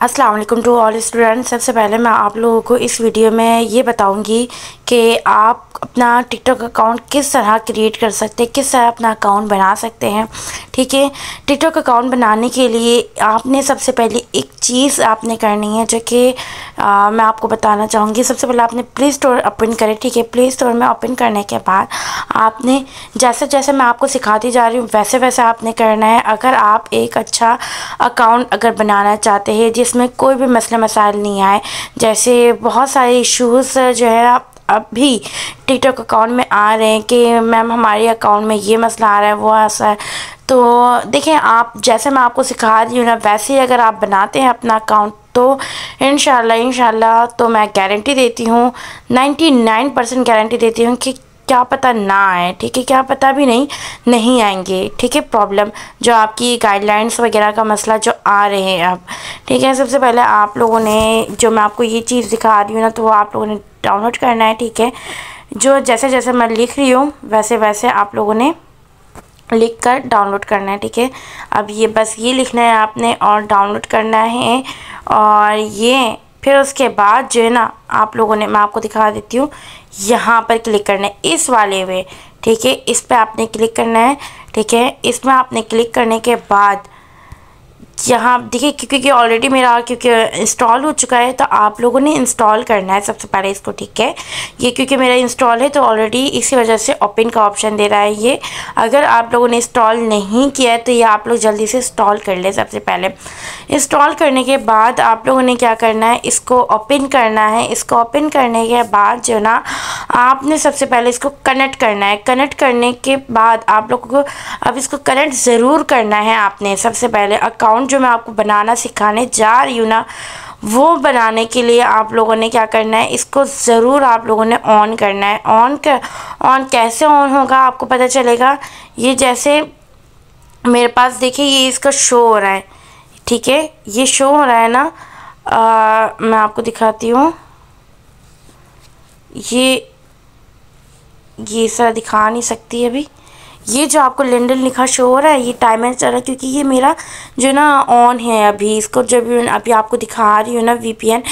अस्सलाम वालेकुम to all students. सबसे पहले मैं आप लोगों को इस वीडियो में ये बताऊंगी कि आप अपना टिकटॉक अकाउंट किस तरह क्रिएट कर सकते हैं, किस तरह अपना अकाउंट बना सकते हैं। ठीक है, टिकटॉक अकाउंट बनाने के लिए आपने सबसे पहले एक चीज़ आपने करनी है जो कि मैं आपको बताना चाहूँगी। सबसे पहले आपने प्ले स्टोर ओपन करें। ठीक है, प्ले स्टोर में ओपन करने के बाद आपने जैसे जैसे मैं आपको सिखाती जा रही हूँ वैसे वैसे आपने करना है। अगर आप एक अच्छा अकाउंट अगर बनाना चाहते हैं जिसमें कोई भी मसले मसाइल नहीं आए, जैसे बहुत सारे इश्यूज़ जो है अभी टिकटॉक अकाउंट में आ रहे हैं कि मैम हमारे अकाउंट में ये मसला आ रहा है, वो ऐसा है, तो देखें आप जैसे मैं आपको सिखा रही हूँ ना वैसे ही अगर आप बनाते हैं अपना अकाउंट तो इंशाल्लाह तो मैं गारंटी देती हूँ, 99% गारंटी देती हूँ कि क्या पता ना आए। ठीक है, क्या पता भी नहीं आएंगे। ठीक है, प्रॉब्लम जो आपकी गाइडलाइंस वगैरह का मसला जो आ रहे हैं अब। ठीक है, सबसे पहले आप लोगों ने जो मैं आपको ये चीज़ दिखा रही हूँ ना तो वो आप लोगों ने डाउनलोड करना है। ठीक है, जो जैसे जैसे मैं लिख रही हूँ वैसे वैसे आप लोगों ने लिख कर डाउनलोड करना है। ठीक है, अब ये बस ये लिखना है आपने और डाउनलोड करना है। और ये फिर उसके बाद जो है ना आप लोगों ने, मैं आपको दिखा देती हूँ, यहाँ पर क्लिक करना है इस वाले में। ठीक है, इस पर आपने क्लिक करना है। ठीक है, इसमें आपने क्लिक करने के बाद यहाँ देखिए क्योंकि ऑलरेडी मेरा क्योंकि इंस्टॉल हो चुका है तो आप लोगों ने इंस्टॉल करना है सबसे पहले इसको। ठीक है, ये क्योंकि मेरा इंस्टॉल है तो ऑलरेडी इसी वजह से ओपन का ऑप्शन दे रहा है ये। अगर आप लोगों ने इंस्टॉल नहीं किया है तो ये आप लोग जल्दी से इंस्टॉल कर लें। सबसे पहले इंस्टॉल करने के बाद आप लोगों ने क्या करना है, इसको ओपन करना है। इसको ओपन करने के बाद जो ना आपने सबसे पहले इसको कनेक्ट करना है। कनेक्ट करने के बाद आप लोगों को अब इसको कनेक्ट ज़रूर करना है। आपने सबसे पहले अकाउंट जो मैं आपको बनाना सिखाने जा रही हूँ ना वो बनाने के लिए आप लोगों ने क्या करना है, इसको ज़रूर आप लोगों ने ऑन करना है। ऑन कैसे ऑन होगा आपको पता चलेगा, ये जैसे मेरे पास देखिए ये इसका शो हो रहा है। ठीक है, ये शो हो रहा है ना, मैं आपको दिखाती हूँ। ये सर दिखा नहीं सकती अभी। ये जो आपको लंदन लिखा शो हो रहा है ये टाइमर चल रहा है क्योंकि ये मेरा जो ना ऑन है अभी। इसको जब अभी आपको दिखा रही हूँ ना वीपीएन,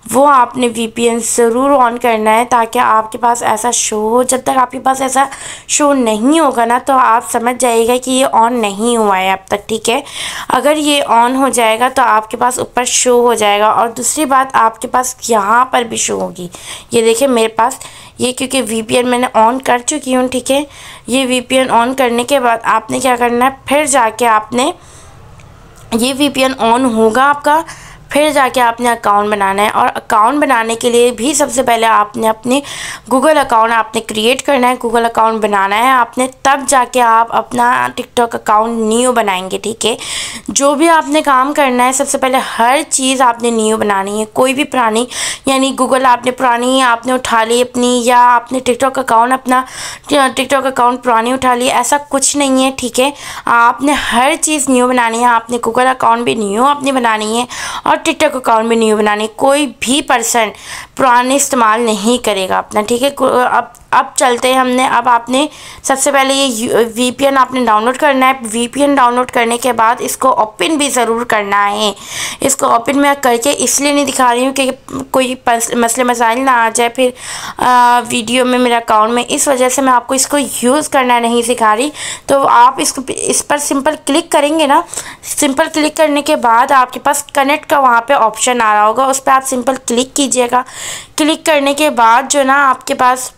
वो आपने वीपीएन ज़रूर ऑन करना है ताकि आपके पास ऐसा शो हो। जब तक आपके पास ऐसा शो नहीं होगा ना तो आप समझ जाइएगा कि ये ऑन नहीं हुआ है अब तक। ठीक है, अगर ये ऑन हो जाएगा तो आपके पास ऊपर शो हो जाएगा। और दूसरी बात आपके पास यहाँ पर भी शो होगी। ये देखिए मेरे पास ये क्योंकि वीपीएन मैंने ऑन कर चुकी हूँ। ठीक है, ये वीपीएन ऑन करने के बाद आपने क्या करना है, फिर जाके आपने ये वीपीएन ऑन होगा आपका, फिर जाके आपने अकाउंट बनाना है। और अकाउंट बनाने के लिए भी सबसे पहले आपने अपने गूगल अकाउंट आपने क्रिएट करना है, गूगल अकाउंट बनाना है आपने, तब जाके आप अपना टिकटॉक अकाउंट न्यू बनाएंगे। ठीक है, जो भी आपने काम करना है सबसे पहले हर चीज़ आपने न्यू बनानी है। कोई भी पुरानी यानी गूगल आपने पुरानी आपने उठा ली अपनी, या आपने टिकटॉक अकाउंट अपना टिकटॉक अकाउंट पुरानी उठा ली, ऐसा कुछ नहीं है। ठीक है, आपने हर चीज़ न्यू बनानी है। आपने गूगल अकाउंट भी न्यू अपनी बनानी है और टिकटॉक अकाउंट भी न्यू बनानी है। कोई भी पर्सन पुराने इस्तेमाल नहीं करेगा अपना। ठीक है, अब चलते हैं हमने। अब आपने सबसे पहले ये वीपीएन आपने डाउनलोड करना है। वीपीएन डाउनलोड करने के बाद इसको ओपन भी ज़रूर करना है। इसको ओपन मैं करके इसलिए नहीं दिखा रही हूँ कि कोई मसले मसाइल ना आ जाए फिर वीडियो में मेरे अकाउंट में, इस वजह से मैं आपको इसको यूज़ करना नहीं सिखा रही। तो आप इसको इस पर सिंपल क्लिक करेंगे ना, सिंपल क्लिक करने के बाद आपके पास कनेक्ट का वहाँ पे ऑप्शन आ रहा होगा, उस पर आप सिंपल क्लिक कीजिएगा। क्लिक करने के बाद जो ना आपके पास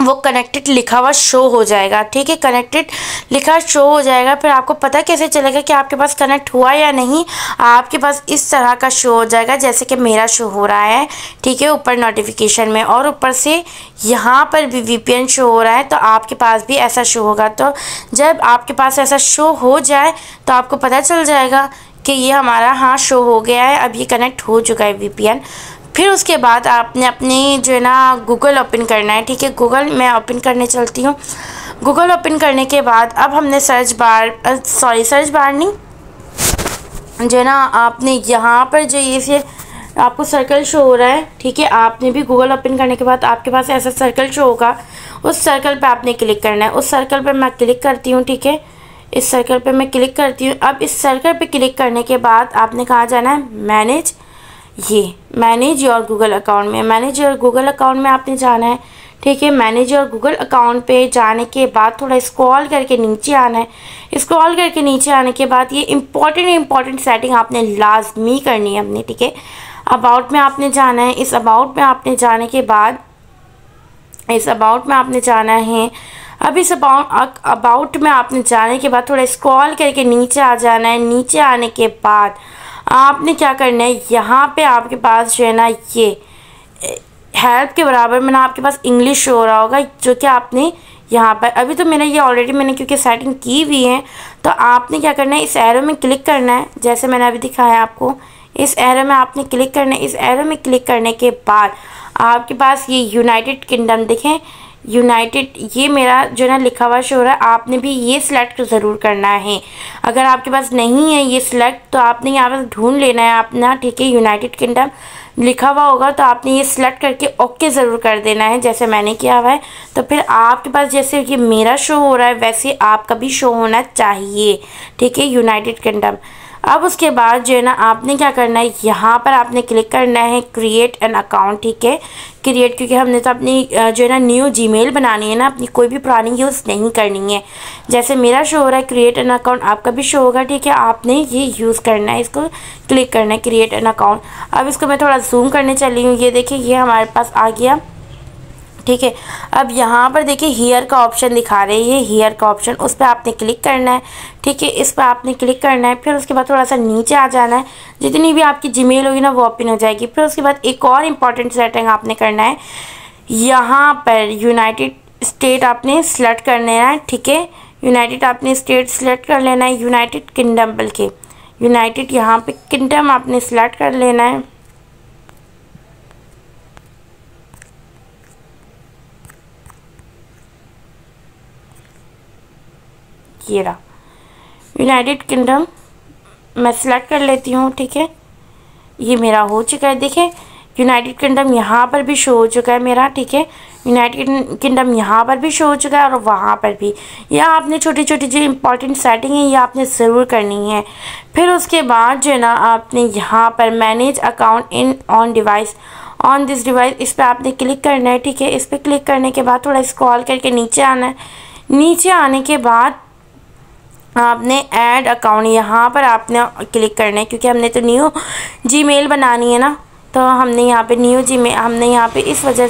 वो कनेक्टेड लिखा हुआ शो हो जाएगा। ठीक है, कनेक्टेड लिखा शो हो जाएगा। फिर आपको पता कैसे चलेगा कि आपके पास कनेक्ट हुआ या नहीं, आपके पास इस तरह का शो हो जाएगा जैसे कि मेरा शो हो रहा है। ठीक है, ऊपर नोटिफिकेशन में और ऊपर से यहाँ पर भी वीपीएन शो हो रहा है, तो आपके पास भी ऐसा शो होगा। तो जब आपके पास ऐसा शो हो जाए तो आपको पता चल जाएगा कि ये हमारा हाँ शो हो गया है, अब ये कनेक्ट हो चुका है वीपीएन। फिर उसके बाद आपने अपनी जो है ना गूगल ओपन करना है। ठीक है, गूगल मैं ओपन करने चलती हूँ। गूगल ओपन करने के बाद अब हमने सर्च बार नहीं, जो है ना आपने यहाँ पर जो ये आपको सर्कल शो हो रहा है। ठीक है, आपने भी गूगल ओपन करने के बाद आपके पास ऐसा सर्कल शो होगा, उस सर्कल पे आपने क्लिक करना है। उस सर्कल पे मैं क्लिक करती हूँ। ठीक है, इस सर्कल पे मैं क्लिक करती हूँ। अब इस सर्कल पे क्लिक करने के बाद आपने कहाँ जाना है, मैनेज, ये मैनेज योर गूगल अकाउंट में, मैनेज योर गूगल अकाउंट में आपने जाना है। ठीक है, मैनेज योर गूगल अकाउंट पे जाने के बाद थोड़ा स्क्रॉल करके नीचे आना है। स्क्रॉल करके नीचे आने के बाद ये इम्पॉर्टेंट सेटिंग आपने लाजमी करनी है अपनी। ठीक है, अबाउट में आपने जाना है। इस अबाउट में आपने जाने के बाद जाना है। अब इस अबाउट में आपने जाने के बाद थोड़ा स्क्रॉल करके नीचे आ जाना है। नीचे आने के बाद आपने क्या करना है, यहाँ पे आपके पास जो है ना ये हेल्प के बराबर में ना आपके पास इंग्लिश शो हो रहा होगा, जो कि आपने यहाँ पर अभी तो मेरा ये ऑलरेडी मैंने क्योंकि सेटिंग की हुई है, तो आपने क्या करना है, इस एरो में क्लिक करना है। जैसे मैंने अभी दिखाया आपको, इस एरो में आपने क्लिक करना है। इस एरो में क्लिक करने के बाद आपके पास ये यूनाइटेड किंगडम देखें, यूनाइटेड ये मेरा जो ना लिखा हुआ शो हो रहा है, आपने भी ये सिलेक्ट ज़रूर करना है। अगर आपके पास नहीं है ये सिलेक्ट तो आपने यहाँ पर ढूंढ लेना है अपना। ठीक है, यूनाइटेड किंगडम लिखा हुआ होगा तो आपने ये सिलेक्ट करके ओके ज़रूर कर देना है, जैसे मैंने किया हुआ है। तो फिर आपके पास जैसे कि मेरा शो हो रहा है वैसे आपका भी शो होना चाहिए। ठीक है, यूनाइटेड किंगडम। अब उसके बाद जो है ना आपने क्या करना है, यहाँ पर आपने क्लिक करना है क्रिएट एन अकाउंट। ठीक है, क्रिएट, क्योंकि हमने तो अपनी जो है ना न्यू जीमेल बनानी है ना, अपनी कोई भी पुरानी यूज़ नहीं करनी है। जैसे मेरा शो हो रहा है क्रिएट एन अकाउंट, आपका भी शो होगा। ठीक है, आपने ये यूज़ करना है, इसको क्लिक करना है क्रिएट एन अकाउंट। अब इसको मैं थोड़ा जूम करने चली हूँ, ये देखिए ये हमारे पास आ गया। ठीक है, अब यहाँ पर देखिए हियर का ऑप्शन दिखा रही है, हियर का ऑप्शन, उस पर आपने क्लिक करना है। ठीक है, इस पर आपने क्लिक करना है। फिर उसके बाद थोड़ा सा नीचे आ जाना है, जितनी भी आपकी जीमेल होगी ना वो ओपन हो जाएगी। फिर उसके बाद एक और इम्पॉर्टेंट सेटिंग आपने करना है, यहाँ पर यूनाइटेड स्टेट आपने सेलेक्ट कर लेना है। ठीक है, यूनाइटेड आपने स्टेट सेलेक्ट कर लेना है, यूनाइटेड किंगडम, बल्कि यूनाइटेड यहाँ पे किंगडम आपने सेलेक्ट कर लेना है। ये रहा यूनाइटेड किंगडम, मैं सिलेक्ट कर लेती हूँ। ठीक है, ये मेरा हो चुका है। देखिए यूनाइटेड किंगडम यहाँ पर भी शो हो चुका है मेरा। ठीक है, यूनाइटेड किंगडम यहाँ पर भी शो हो चुका है और वहाँ पर भी। यह आपने छोटी छोटी जो इम्पोर्टेंट सेटिंग है ये आपने ज़रूर करनी है। फिर उसके बाद जो है ना आपने यहाँ पर manage account in on device, on this device, इस पर आपने क्लिक करना है। ठीक है, इस पर क्लिक करने के बाद थोड़ा स्क्रॉल करके नीचे आना है। नीचे आने के बाद आपने ऐड अकाउंट, यहाँ पर आपने क्लिक करना है, क्योंकि हमने तो न्यू जीमेल बनानी है ना, तो हमने यहाँ पे न्यू जीमेल, हमने यहाँ पे इस वजह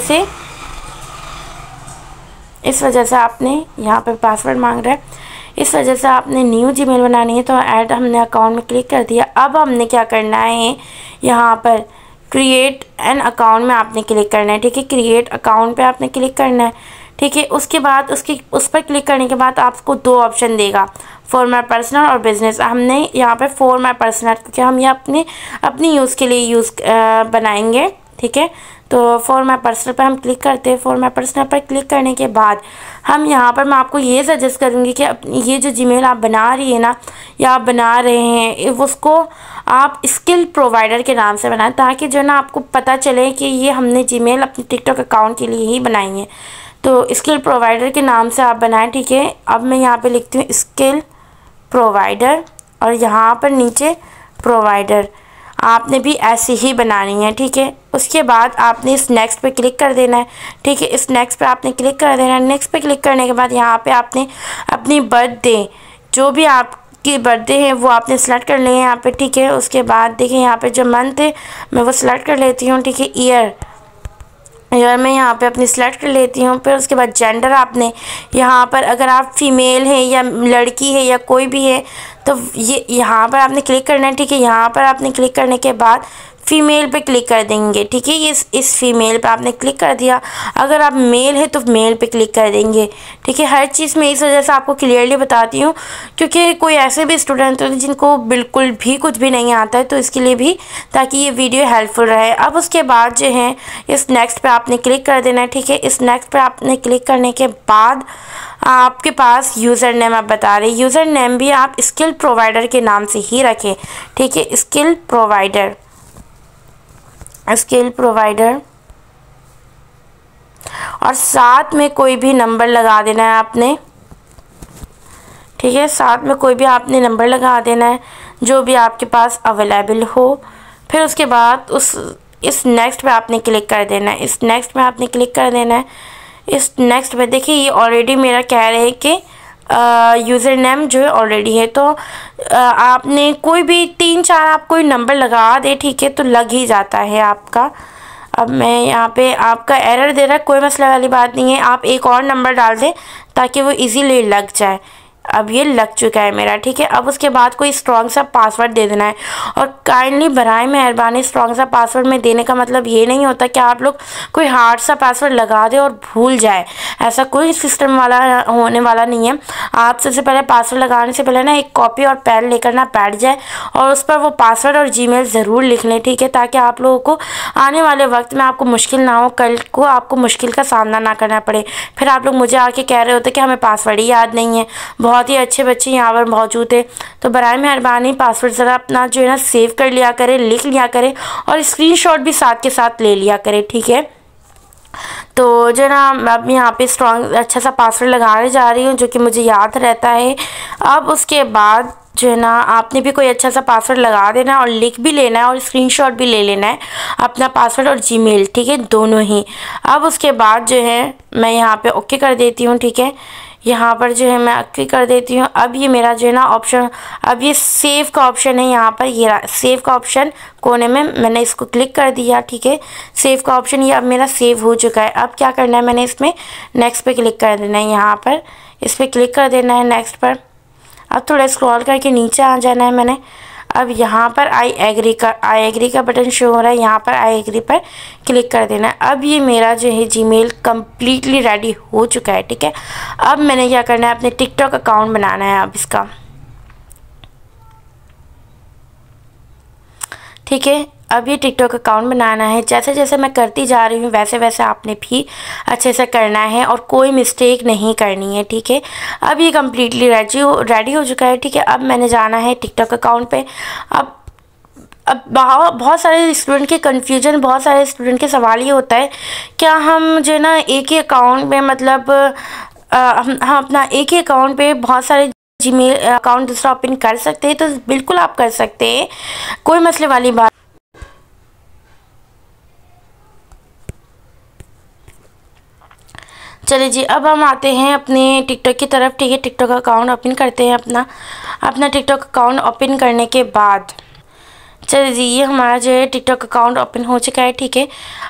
से आपने यहाँ पे पासवर्ड मांग रहा है, इस वजह से आपने न्यू जीमेल बनानी है। तो ऐड हमने अकाउंट में क्लिक कर दिया। अब हमने क्या करना है, यहाँ पर क्रिएट एन अकाउंट में आपने क्लिक करना है। ठीक है, क्रिएट अकाउंट पे आपने क्लिक करना है। ठीक है, उसके बाद उस पर क्लिक करने के बाद आपको दो ऑप्शन देगा, फॉर माई पर्सनल और बिज़नेस। हमने यहाँ पे फॉर माई पर्सनल, क्योंकि हम ये अपनी यूज़ के लिए बनाएंगे। ठीक है, तो फॉर माई पर्सनल पर हम क्लिक करते हैं। फॉर माई पर्सनल पर क्लिक करने के बाद हम यहाँ पर, मैं आपको ये सजेस्ट करूँगी कि ये जो जीमेल आप बना रही है ना या आप बना रहे हैं, उसको आप स्किल प्रोवाइडर के नाम से बनाएं, ताकि जो ना आपको पता चले कि ये हमने जीमेल अपने टिकटॉक अकाउंट के लिए ही बनाई है। तो स्किल प्रोवाइडर के नाम से आप बनाएं। ठीक है, अब मैं यहाँ पे लिखती हूँ स्किल प्रोवाइडर और यहाँ पर नीचे प्रोवाइडर, आपने भी ऐसे ही बनानी है। ठीक है, उसके बाद आपने इस नेक्स्ट पे क्लिक कर देना है। ठीक है, इस नेक्स्ट पे आपने क्लिक कर देना है। नेक्स्ट पे क्लिक करने के बाद यहाँ पे आपने अपनी बर्थडे, जो भी आपकी बर्थडे है वो आपने सेलेक्ट कर लिया है यहाँ पे। ठीक है, उसके बाद देखिए यहाँ पे जो मंथ है मैं वो सिलेक्ट कर लेती हूँ। ठीक है, ईयर मैं यहाँ पे अपनी सेलेक्ट कर लेती हूँ। फिर उसके बाद जेंडर आपने यहाँ पर, अगर आप फीमेल है या लड़की है या कोई भी है तो ये यहाँ पर आपने क्लिक करना है। ठीक है, यहाँ पर आपने क्लिक करने के बाद फीमेल पे क्लिक कर देंगे। ठीक है, ये इस फीमेल पे आपने क्लिक कर दिया। अगर आप मेल है तो मेल पे क्लिक कर देंगे। ठीक है, हर चीज़ में इस वजह से आपको क्लियरली बताती हूँ, क्योंकि कोई ऐसे भी स्टूडेंट होते हैं जिनको बिल्कुल भी कुछ भी नहीं आता है, तो इसके लिए भी, ताकि ये वीडियो हेल्पफुल रहे। अब उसके बाद जो है इस नेक्स्ट पे आपने क्लिक कर देना है। ठीक है, इस नेक्स्ट पे आपने क्लिक करने के बाद आपके पास यूज़र नेम आप बता रहे, यूज़र नेम भी आप स्किल प्रोवाइडर के नाम से ही रखें। ठीक है, स्किल प्रोवाइडर और साथ में कोई भी नंबर लगा देना है आपने। ठीक है। साथ में कोई भी आपने नंबर लगा देना है जो भी आपके पास अवेलेबल हो। फिर उसके बाद इस नेक्स्ट पे आपने क्लिक कर देना है। इस नेक्स्ट में आपने क्लिक कर देना है। इस नेक्स्ट में देखिए ये ऑलरेडी मेरा कह रहे हैं कि यूज़र नेम जो है ऑलरेडी है, तो आपने कोई भी 3-4 आप कोई नंबर लगा दे, ठीक है, तो लग ही जाता है आपका। अब मैं यहाँ पे आपका एरर दे रहा है, कोई मसला वाली बात नहीं है, आप एक और नंबर डाल दें ताकि वो इजीली लग जाए। अब ये लग चुका है मेरा, ठीक है। अब उसके बाद कोई स्ट्रॉन्ग सा पासवर्ड दे देना है। और काइंडली बराए मेहरबानी स्ट्रॉन्ग सा पासवर्ड में देने का मतलब ये नहीं होता कि आप लोग कोई हार्ड सा पासवर्ड लगा दे और भूल जाए, ऐसा कोई सिस्टम वाला होने वाला नहीं है। आप सबसे पहले पासवर्ड लगाने से पहले ना एक कॉपी और पेन लेकर ना बैठ जाए और उस पर वो पासवर्ड और जीमेल ज़रूर लिख लें, ठीक है, ताकि आप लोगों को आने वाले वक्त में आपको मुश्किल ना हो, कल को आपको मुश्किल का सामना ना करना पड़े। फिर आप लोग मुझे आके कह रहे होते कि हमें पासवर्ड ही याद नहीं है। बहुत ही अच्छे बच्चे यहाँ पर मौजूद है, तो बराए मेहरबानी पासवर्ड ज़रा अपना जो है ना सेव कर लिया करें, लिख लिया करें और स्क्रीनशॉट भी साथ के साथ ले लिया करें, ठीक है। तो जो ना अब यहाँ पे स्ट्रॉन्ग अच्छा सा पासवर्ड लगाने जा रही हूँ जो कि मुझे याद रहता है। अब उसके बाद जो है ना आपने भी कोई अच्छा सा पासवर्ड लगा देना है और लिख भी लेना है और स्क्रीनशॉट भी ले लेना है अपना पासवर्ड और जीमेल, ठीक है, दोनों ही। अब उसके बाद जो है मैं यहाँ पे ओके कर देती हूँ, ठीक है, यहाँ पर जो है मैं ओके कर देती हूँ। अब ये मेरा जो है ना ऑप्शन, अब ये सेव का ऑप्शन है यहाँ पर, ये सेव का ऑप्शन कोने में, मैंने इसको क्लिक कर दिया, ठीक है। सेव का ऑप्शन ये अब मेरा सेव हो चुका है। अब क्या करना है, मैंने इसमें नेक्स्ट पे क्लिक कर देना है, यहाँ पर इस पर क्लिक कर देना है नेक्स्ट पर। अब थोड़ा स्क्रॉल करके नीचे आ जाना है मैंने। अब यहाँ पर आई एग्री का बटन शो हो रहा है, यहाँ पर आई एग्री पर क्लिक कर देना है। अब ये मेरा जो है जीमेल कम्प्लीटली रेडी हो चुका है, ठीक है। अब मैंने क्या करना है, अपने टिकटॉक अकाउंट बनाना है अब इसका, ठीक है। अब ये टिकटॉक अकाउंट बनाना है। जैसे जैसे मैं करती जा रही हूँ वैसे वैसे आपने भी अच्छे से करना है और कोई मिस्टेक नहीं करनी है, ठीक है। अब ये कम्प्लीटली रेडी हो चुका है, ठीक है। अब मैंने जाना है टिकटॉक अकाउंट पे। अब बहुत सारे स्टूडेंट के कन्फ्यूजन, बहुत सारे स्टूडेंट के सवाल ये होता है, क्या हम जो है ना एक ही अकाउंट में मतलब हम अपना एक ही अकाउंट पे बहुत सारे जीमेल अकाउंट दूसरा ओपन कर सकते हैं? तो बिल्कुल आप कर सकते हैं, कोई मसले वाली बात। चलिए जी, अब हम आते हैं अपने टिकटॉक की तरफ, ठीक है। टिकटॉक अकाउंट ओपन करते हैं अपना टिकटॉक अकाउंट ओपन करने के बाद चलिए जी, ये हमारा जो है टिकटॉक अकाउंट ओपन हो चुका है, ठीक है।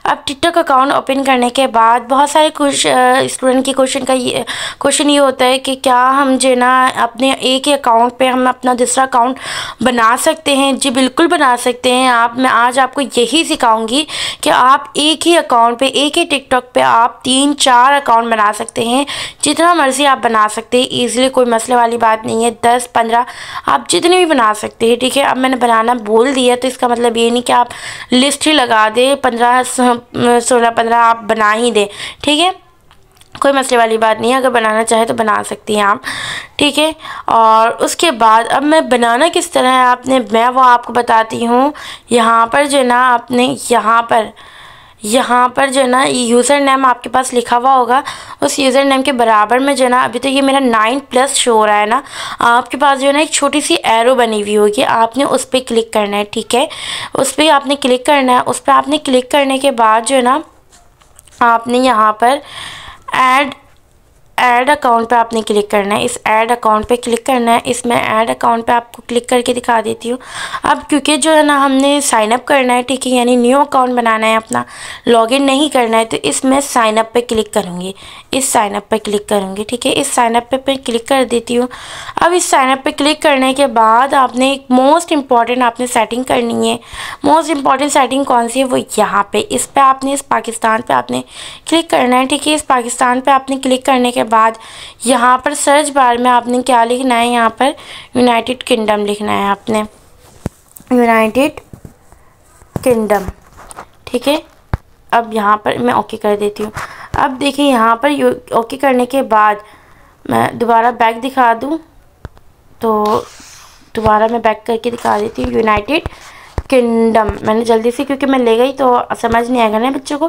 अब टिकटॉक अकाउंट ओपन करने के बाद बहुत सारे स्टूडेंट की क्वेश्चन ये होता है कि क्या हम जो है ना अपने एक ही अकाउंट पे हम अपना दूसरा अकाउंट बना सकते हैं? जी बिल्कुल बना सकते हैं मैं आज आपको यही सिखाऊंगी कि आप एक ही अकाउंट पे, एक ही टिकटॉक पे आप 3-4 अकाउंट बना सकते हैं, जितना मर्ज़ी आप बना सकते हैं ईज़िली, कोई मसले वाली बात नहीं है। 10-15 आप जितने भी बना सकते हैं, ठीक है। अब मैंने बनाना बोल दिया तो इसका मतलब ये नहीं कि आप लिस्ट ही लगा दे 15-16-15 आप बना ही दे, ठीक है, कोई मसले वाली बात नहीं है। अगर बनाना चाहे तो बना सकती हैं आप, ठीक है। और उसके बाद अब मैं बनाना किस तरह है मैं वो आपको बताती हूँ। यहाँ पर जो है ना आपने यहाँ पर जो है ना यूज़र नेम आपके पास लिखा हुआ होगा, उस यूज़र नेम के बराबर में जो है ना अभी तो ये मेरा 9+ शो हो रहा है ना, आपके पास जो है ना एक छोटी सी एरो बनी हुई होगी, आपने उस पर क्लिक करना है, ठीक है। उस पर आपने क्लिक करना है। उस पर आपने क्लिक करने के बाद जो है ना आपने यहाँ पर ऐड अकाउंट पे आपने क्लिक करना है। इस ऐड अकाउंट पे क्लिक करना है। इसमें ऐड अकाउंट पे आपको क्लिक करके दिखा देती हूँ। अब क्योंकि जो है ना हमने साइन अप करना है, ठीक है, यानी न्यू अकाउंट बनाना है, अपना लॉगिन नहीं करना है, तो इसमें साइन अप पे क्लिक करूँगी, इस साइन अप पे क्लिक करूँगी, ठीक है। इस साइन अप पे क्लिक कर देती हूँ। अब इस साइन अप पे क्लिक करने के बाद आपने एक मोस्ट इम्पॉर्टेंट आपने सेटिंग करनी है। मोस्ट इम्पॉर्टेंट सेटिंग कौन सी है? वो यहाँ पे इस पर आपने इस पाकिस्तान पे आपने क्लिक करना है, ठीक है। इस पाकिस्तान पे आपने क्लिक करने के बाद यहाँ पर सर्च बार में आपने क्या लिखना है? यहाँ पर यूनाइटेड किंगडम लिखना है आपने, यूनाइटेड किंगडम, ठीक है। अब यहाँ पर मैं ओके कर देती हूँ। अब देखिए यहाँ पर ओके करने के बाद मैं दोबारा बैक दिखा दूँ तो दोबारा मैं बैक करके दिखा देती हूँ। यूनाइटेड किंगडम मैंने जल्दी से, क्योंकि मैं ले गई तो समझ नहीं आएगा ना बच्चों को,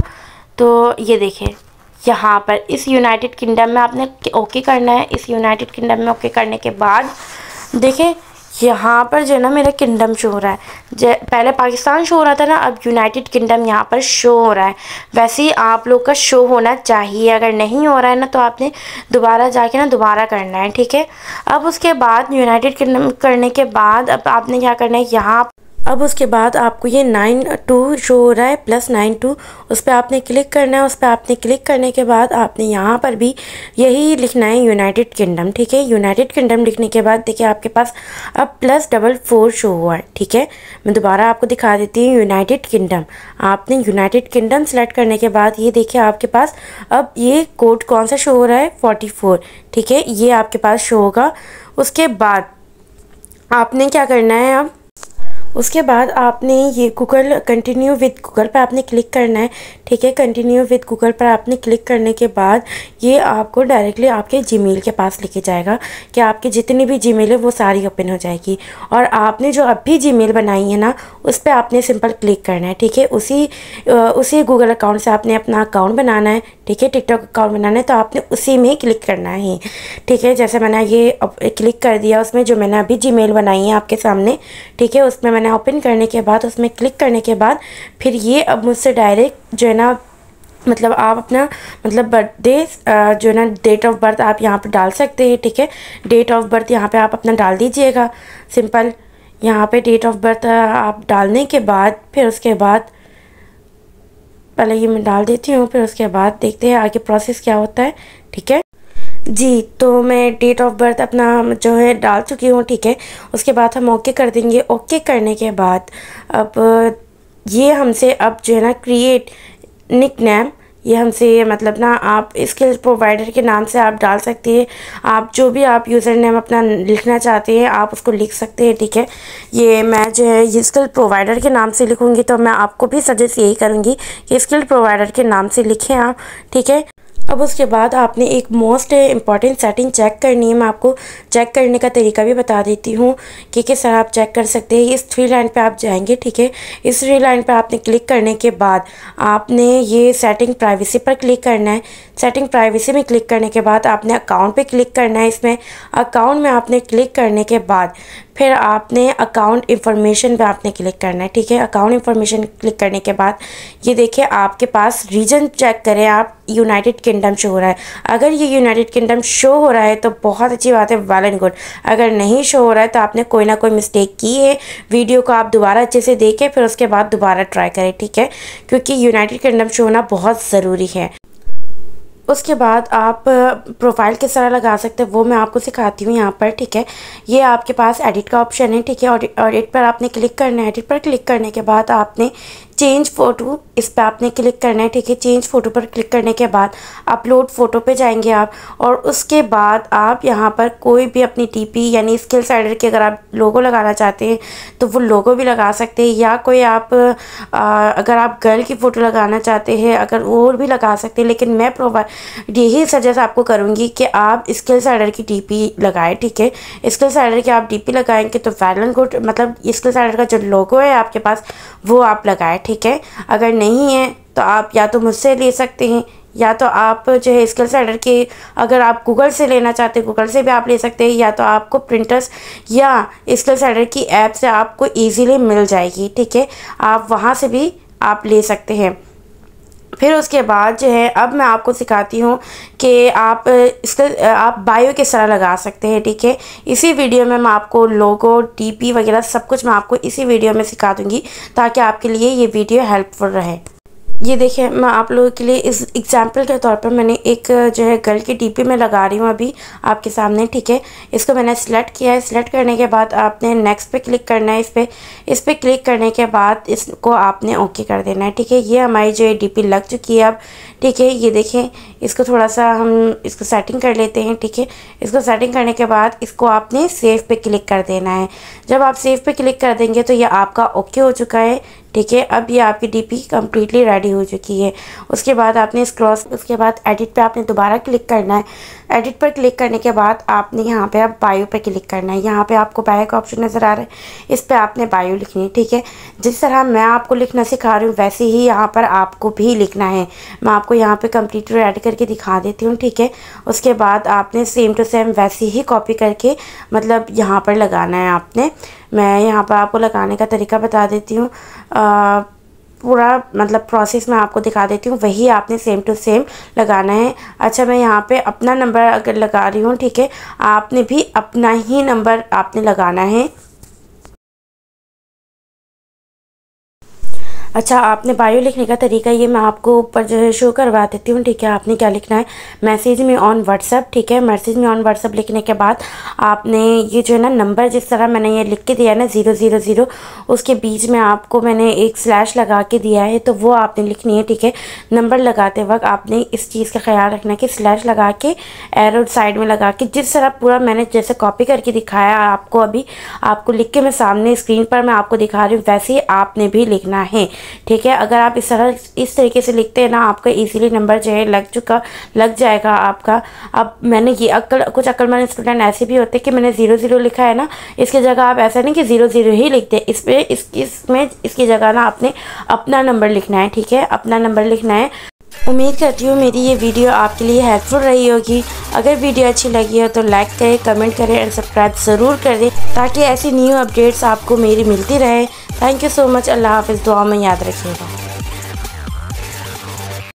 तो ये देखिए यहाँ पर इस यूनाइटेड किंगडम में आपने ओके करना है। इस यूनाइटेड किंगडम में ओके करने के बाद देखें यहाँ पर जो है ना मेरा किंगडम शो हो रहा है। पहले पाकिस्तान शो हो रहा था ना, अब यूनाइटेड किंगडम यहाँ पर शो हो रहा है। वैसे ही आप लोग का शो होना चाहिए। अगर नहीं हो रहा है ना तो आपने दोबारा जाके ना दोबारा करना है, ठीक है। अब उसके बाद यूनाइटेड किंगडम करने के बाद अब आपने क्या करना है, यहाँ अब उसके बाद आपको ये 92 शो हो रहा है +92, उस पर आपने क्लिक करना है। उस पर आपने क्लिक करने के बाद आपने यहाँ पर भी यही लिखना है यूनाइटेड किंगडम, ठीक है। यूनाइटेड किंगडम लिखने के बाद देखिए आपके पास अब +44 शो हुआ है, ठीक है। मैं दोबारा आपको दिखा देती हूँ यूनाइटेड किंगडम। आपने यूनाइटेड किंगडम सेलेक्ट करने के बाद ये देखिए आपके पास अब ये कोड कौन सा शो हो रहा है, 44, ठीक है। ये आपके पास शो होगा। उसके बाद आपने क्या करना है, अब उसके बाद आपने ये गूगल कंटिन्यू विद गूगल पर आपने क्लिक करना है, ठीक है। कंटिन्यू विद गूगल पर आपने क्लिक करने के बाद ये आपको डायरेक्टली आपके जीमेल के पास लेके जाएगा कि आपकी जितनी भी जीमेल है वो सारी ओपन हो जाएगी। और आपने जो अभी जीमेल बनाई है ना उस पर आपने सिंपल क्लिक करना है, ठीक है। उसी गूगल अकाउंट से आपने अपना अकाउंट बनाना है, ठीक है। टिकटॉक अकाउंट बनाना है तो आपने उसी में क्लिक करना है, ठीक है। जैसे मैंने ये क्लिक कर दिया उसमें जो मैंने अभी जीमेल बनाई है आपके सामने, ठीक है। उसमें मैंने ओपन करने के बाद उसमें क्लिक करने के बाद फिर ये अब मुझसे डायरेक्ट जो है ना मतलब आप अपना मतलब बर्थडे जो है ना डेट ऑफ बर्थ आप यहाँ पर डाल सकते हैं, ठीक है। डेट ऑफ बर्थ यहाँ पे आप अपना डाल दीजिएगा सिंपल। यहाँ पे डेट ऑफ बर्थ आप डालने के बाद फिर उसके बाद पहले ये मैं डाल देती हूँ, फिर उसके बाद देखते हैं आगे प्रोसेस क्या होता है, ठीक है जी। तो मैं डेट ऑफ बर्थ अपना जो है डाल चुकी हूँ, ठीक है। उसके बाद हम ओके कर देंगे। ओके करने के बाद अब ये हमसे अब जो है ना क्रिएट निक नेम, ये हमसे मतलब ना आप स्किल प्रोवाइडर के नाम से आप डाल सकते हैं। आप जो भी आप यूज़र नेम अपना लिखना चाहते हैं आप उसको लिख सकते हैं, ठीक है। ये मैं जो है ये स्किल प्रोवाइडर के नाम से लिखूँगी तो मैं आपको भी सजेस्ट यही करूँगी कि स्किल प्रोवाइडर के नाम से लिखें आप, ठीक है। अब उसके बाद आपने एक मोस्ट इम्पॉर्टेंट सेटिंग चेक करनी है। मैं आपको चेक करने का तरीका भी बता देती हूँ कि किस तरह आप चेक कर सकते हैं। इस 3 लाइन पे आप जाएंगे, ठीक है। इस 3 लाइन पे आपने क्लिक करने के बाद आपने ये सेटिंग प्राइवेसी पर क्लिक करना है। सेटिंग प्राइवेसी में क्लिक करने के बाद आपने अकाउंट पे क्लिक करना है। इसमें अकाउंट में आपने क्लिक करने के बाद फिर आपने अकाउंट इन्फॉर्मेशन पे आपने क्लिक करना है, ठीक है। अकाउंट इन्फॉर्मेशन क्लिक करने के बाद ये देखिए आपके पास रीजन चेक करें आप, यूनाइटेड किंगडम शो हो रहा है। अगर ये यूनाइटेड किंगडम शो हो रहा है तो बहुत अच्छी बात है, वेल एंड गुड। अगर नहीं शो हो रहा है तो आपने कोई ना कोई मिस्टेक की है। वीडियो को आप दोबारा अच्छे से देखें फिर उसके बाद दोबारा ट्राई करें, ठीक है, क्योंकि यूनाइटेड किंगडम शो होना बहुत ज़रूरी है। उसके बाद आप प्रोफाइल किस तरह लगा सकते हैं वो मैं आपको सिखाती हूँ यहाँ पर, ठीक है। ये आपके पास एडिट का ऑप्शन है, ठीक है। और एडिट पर आपने क्लिक करना है। एडिट पर क्लिक करने के बाद आपने चेंज फ़ोटो इस पर आपने क्लिक करना है, ठीक है। चेंज फ़ोटो पर क्लिक करने के बाद अपलोड फ़ोटो पे जाएंगे आप। और उसके बाद आप यहाँ पर कोई भी अपनी टीपी यानी स्किल साइडर के अगर आप लोगो लगाना चाहते हैं तो वो लोगो भी लगा सकते हैं, या कोई आप अगर आप गर्ल की फ़ोटो लगाना चाहते हैं अगर वो भी लगा सकते हैं। लेकिन मैं यही सजेस्ट आपको करूँगी कि आप स्किल साइडर की टीपी लगाएं, ठीक है। स्किल साइडर की आप टीपी लगाएंगे तो वेल एंड गुड, मतलब स्किल साइडर का जो लोगो है आपके पास वो आप लगाएं, ठीक है। अगर नहीं है तो आप या तो मुझसे ले सकते हैं या तो आप जो है स्किल साइडर के अगर आप गूगल से लेना चाहते हैं गूगल से भी आप ले सकते हैं, या तो आपको प्रिंटर्स या स्किल साइडर की ऐप से आपको इजीली मिल जाएगी, ठीक है। आप वहाँ से भी आप ले सकते हैं। फिर उसके बाद जो है अब मैं आपको सिखाती हूँ कि आप आप बायो किस तरह लगा सकते हैं, ठीक है। इसी वीडियो में मैं आपको लोगो टीपी वगैरह सब कुछ मैं आपको इसी वीडियो में सिखा दूँगी ताकि आपके लिए ये वीडियो हेल्पफुल रहे। ये देखिए मैं आप लोगों के लिए इस एग्जाम्पल के तौर पर मैंने एक जो है गर्ल की टीपी में लगा रही हूँ अभी आपके सामने, ठीक है। इसको मैंने सिलेक्ट किया है। सिलेक्ट करने के बाद आपने नेक्स्ट पे क्लिक करना है। इस पे क्लिक करने के बाद इसको आपने ओके कर देना है, ठीक है। ये हमारी जो है टीपी लग चुकी है अब, ठीक है। ये देखें इसको थोड़ा सा हम इसको सेटिंग कर लेते हैं, ठीक है। इसको सेटिंग करने के बाद इसको आपने सेव पे क्लिक कर देना है। जब आप सेव पे क्लिक कर देंगे तो ये आपका ओके हो चुका है, ठीक है। अब ये आपकी डीपी कम्प्लीटली रेडी हो चुकी है। उसके बाद आपने उसके बाद एडिट पे आपने दोबारा क्लिक करना है। एडिट पर क्लिक करने के बाद आपने यहाँ पे अब बायो पे क्लिक करना है। यहाँ पे आपको बायो का ऑप्शन नज़र आ रहा है, इस पर आपने बायो लिखनी है, ठीक है। जिस तरह मैं आपको लिखना सिखा रही हूँ वैसे ही यहाँ पर आपको भी लिखना है। मैं आपको यहाँ पे कंप्लीटर ऐड करके दिखा देती हूँ, ठीक है। उसके बाद आपने सेम टू सेम वैसे ही कॉपी करके मतलब यहाँ पर लगाना है आपने। मैं यहाँ पर आपको लगाने का तरीका बता देती हूँ, पूरा मतलब प्रोसेस मैं आपको दिखा देती हूँ, वही आपने सेम टू सेम लगाना है। अच्छा, मैं यहाँ पे अपना नंबर अगर लगा रही हूँ, ठीक है, आपने भी अपना ही नंबर आपने लगाना है। अच्छा, आपने बायो लिखने का तरीका ये मैं आपको ऊपर जो है शो करवा देती हूँ, ठीक है। आपने क्या लिखना है, मैसेज में ऑन व्हाट्सएप, ठीक है। मैसेज में ऑन व्हाट्सएप लिखने के बाद आपने ये जो है ना नंबर जिस तरह मैंने ये लिख के दिया है ना 000, उसके बीच में आपको मैंने एक स्लैश लगा के दिया है, तो वो आपने लिखनी है, ठीक है। नंबर लगाते वक्त आपने इस चीज़ का ख्याल रखना कि स्लैश लगा के एरो साइड में लगा के जिस तरह पूरा मैंने जैसे कॉपी करके दिखाया आपको, अभी आपको लिख के मैं सामने स्क्रीन पर मैं आपको दिखा रही हूँ, वैसे ही आपने भी लिखना है, ठीक है। अगर आप इस तरीके से लिखते हैं ना, आपका इजीली नंबर जो है लग जाएगा आपका। अब मैंने ये कुछ अक्लमंद स्टूडेंट ऐसे भी होते हैं कि मैंने 00 लिखा है ना, इसकी जगह आप ऐसा नहीं कि 00 ही लिखते, इसकी जगह ना आपने अपना नंबर लिखना है, ठीक है, अपना नंबर लिखना है। उम्मीद करती हूँ मेरी ये वीडियो आपके लिए हेल्पफुल रही होगी। अगर वीडियो अच्छी लगी हो तो लाइक करें, कमेंट करें और सब्सक्राइब ज़रूर कर दें ताकि ऐसी न्यू अपडेट्स आपको मेरी मिलती रहे। Thank you so much. अल्लाह हाफ़िज़। दुआ में याद रखिएगा।